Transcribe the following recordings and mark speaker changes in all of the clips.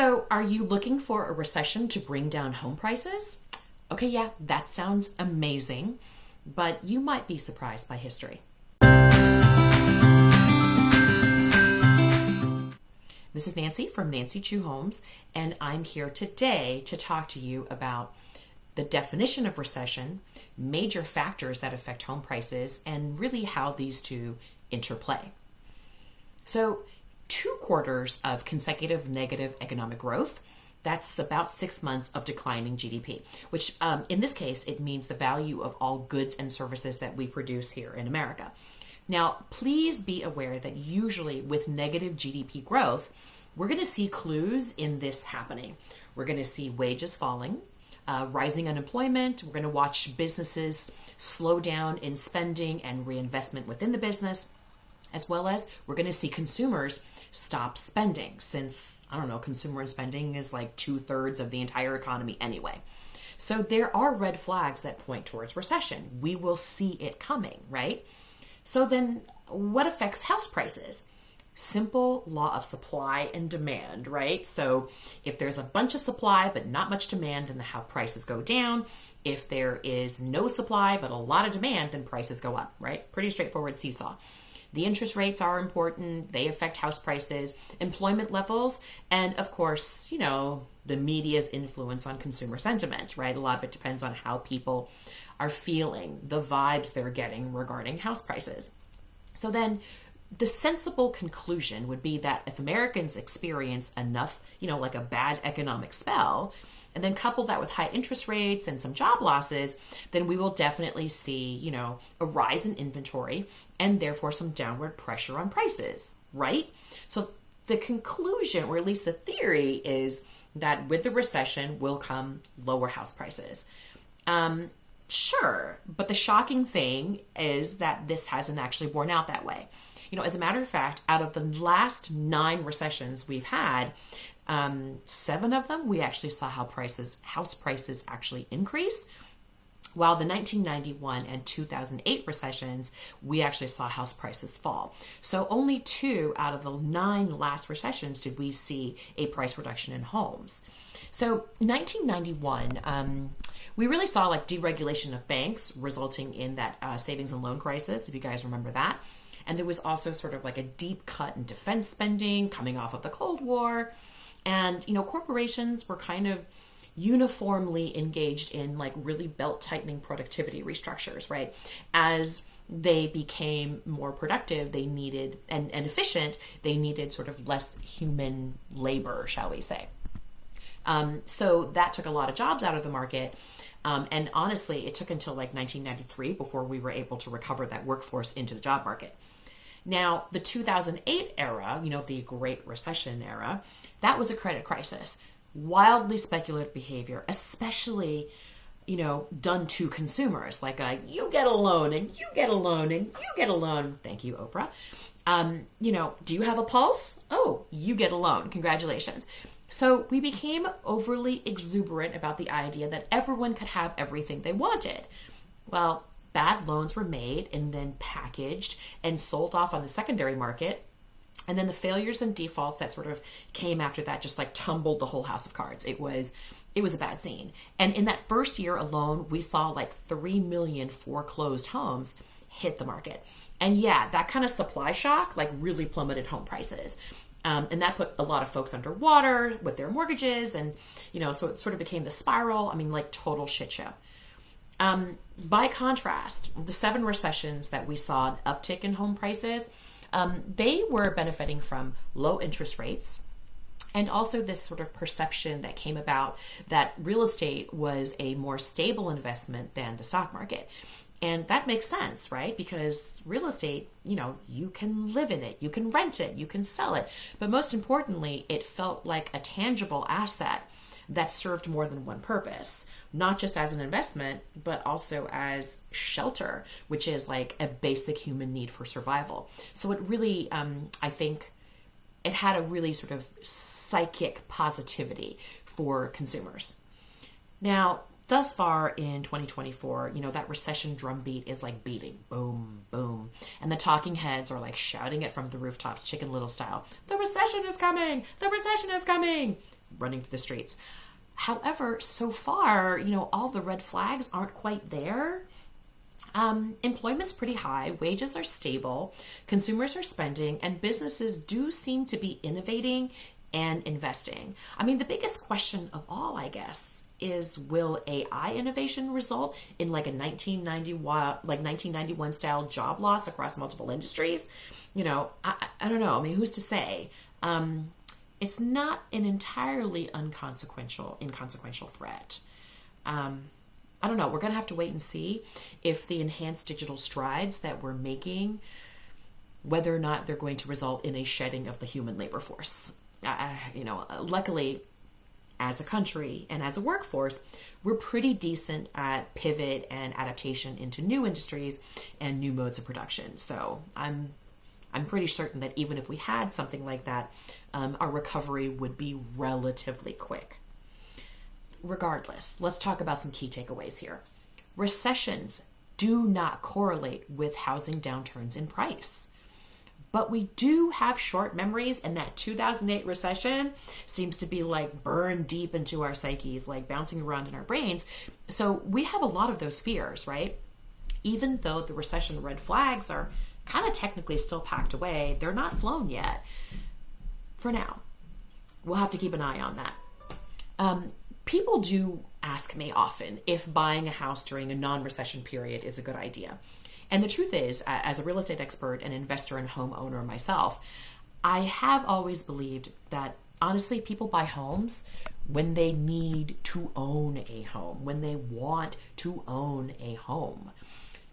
Speaker 1: So, are you looking for a recession to bring down home prices? Okay, yeah, that sounds amazing, but you might be surprised by history. This is Nancy from Nancy Chu Homes, and I'm here today to talk to you about the definition of recession, major factors that affect home prices, and really how these two interplay. So, 2 quarters of consecutive negative economic growth, that's about 6 months of declining GDP, which in this case, it means the value of all goods and services that we produce here in America. Now, please be aware that usually with negative GDP growth, we're going to see clues in this happening. We're going to see wages falling, rising unemployment. We're going to watch businesses slow down in spending and reinvestment within the business, as well as we're going to see consumers stop spending, since, consumer spending is like 2/3 of the entire economy anyway. So there are red flags that point towards recession. We will see it coming, right? So then what affects house prices? Simple law of supply and demand, right? So if there's a bunch of supply but not much demand, then the house prices go down. If there is no supply but a lot of demand, then prices go up, right? Pretty straightforward seesaw. The interest rates are important. They affect house prices, employment levels, and of course, the media's influence on consumer sentiment, right? A lot of it depends on how people are feeling, the vibes they're getting regarding house prices. So then the sensible conclusion would be that if Americans experience enough, like a bad economic spell, and then couple that with high interest rates and some job losses, then we will definitely see, a rise in inventory and therefore some downward pressure on prices, right? So the conclusion, or at least the theory, is that with the recession will come lower house prices. Sure, but the shocking thing is that this hasn't actually borne out that way. As a matter of fact, out of the last 9 recessions we've had, 7 of them, we actually saw house prices actually increase, while the 1991 and 2008 recessions, we actually saw house prices fall. So only 2 out of the 9 last recessions did we see a price reduction in homes. So 1991, we really saw like deregulation of banks, resulting in that savings and loan crisis, if you guys remember that. And there was also sort of like a deep cut in defense spending coming off of the Cold War. And, corporations were kind of uniformly engaged in like really belt tightening productivity restructures, right? As they became more productive, they needed, and efficient, they needed sort of less human labor, shall we say. So that took a lot of jobs out of the market. And honestly, it took until like 1993 before we were able to recover that workforce into the job market. Now, the 2008 era, the Great Recession era, that was a credit crisis. Wildly speculative behavior, especially, done to consumers. Like you get a loan and you get a loan and you get a loan. Thank you, Oprah. Do you have a pulse? Oh, you get a loan. Congratulations. So we became overly exuberant about the idea that everyone could have everything they wanted. Well, bad loans were made and then packaged and sold off on the secondary market. And then the failures and defaults that sort of came after that just like tumbled the whole house of cards. It was a bad scene. And in that first year alone, we saw like 3 million foreclosed homes hit the market. And yeah, that kind of supply shock like really plummeted home prices. And that put a lot of folks underwater with their mortgages. And, so it sort of became the spiral. Like total shit show. By contrast, the 7 recessions that we saw an uptick in home prices, they were benefiting from low interest rates and also this sort of perception that came about that real estate was a more stable investment than the stock market. And that makes sense, right? Because real estate, you can live in it, you can rent it, you can sell it. But most importantly, it felt like a tangible asset that served more than one purpose, not just as an investment, but also as shelter, which is like a basic human need for survival. So it really, I think it had a really sort of psychic positivity for consumers. Now, thus far in 2024, that recession drumbeat is like beating, boom, boom. And the talking heads are like shouting it from the rooftops, Chicken Little style. The recession is coming! The recession is coming! running through the streets. However, so far, all the red flags aren't quite there. Employment's pretty high, wages are stable, consumers are spending, and businesses do seem to be innovating and investing. I mean, the biggest question of all, I guess, is will AI innovation result in like a 1991 style job loss across multiple industries? I don't know. I mean, who's to say? It's not an entirely inconsequential threat. I don't know. We're going to have to wait and see if the enhanced digital strides that we're making, whether or not they're going to result in a shedding of the human labor force. Luckily, as a country and as a workforce, we're pretty decent at pivot and adaptation into new industries and new modes of production. So I'm pretty certain that even if we had something like that, our recovery would be relatively quick. Regardless, let's talk about some key takeaways here. Recessions do not correlate with housing downturns in price. But we do have short memories, and that 2008 recession seems to be like burned deep into our psyches, like bouncing around in our brains. So we have a lot of those fears, right? Even though the recession red flags are kind of technically still packed away, they're not flown yet. For now, we'll have to keep an eye on that. People do ask me often if buying a house during a non-recession period is a good idea. And the truth is, as a real estate expert and investor and homeowner myself, I have always believed that honestly, people buy homes when they need to own a home, when they want to own a home.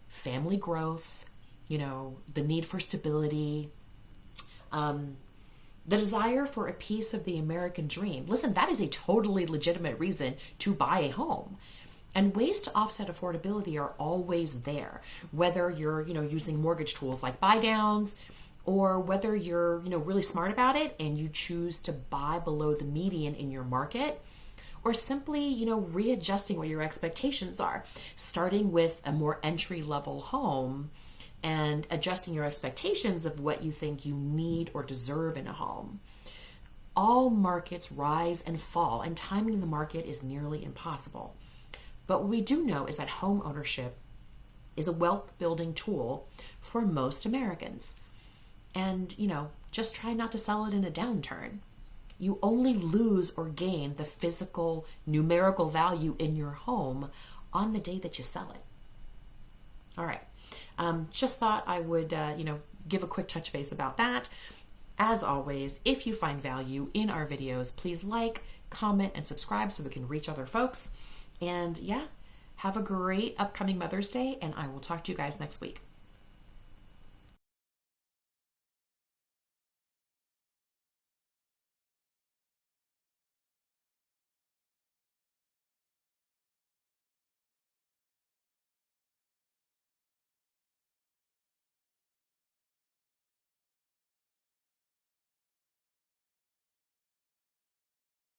Speaker 1: Family growth, the need for stability, the desire for a piece of the American dream. Listen, that is a totally legitimate reason to buy a home. And ways to offset affordability are always there, whether you're, using mortgage tools like buy downs, or whether you're, really smart about it and you choose to buy below the median in your market, or simply, readjusting what your expectations are, starting with a more entry-level home and adjusting your expectations of what you think you need or deserve in a home. All markets rise and fall, and timing the market is nearly impossible. But what we do know is that home ownership is a wealth-building tool for most Americans. And, just try not to sell it in a downturn. You only lose or gain the physical, numerical value in your home on the day that you sell it. All right. Just thought I would, give a quick touch base about that. As always, if you find value in our videos, please like, comment, and subscribe so we can reach other folks. And have a great upcoming Mother's Day, and I will talk to you guys next week.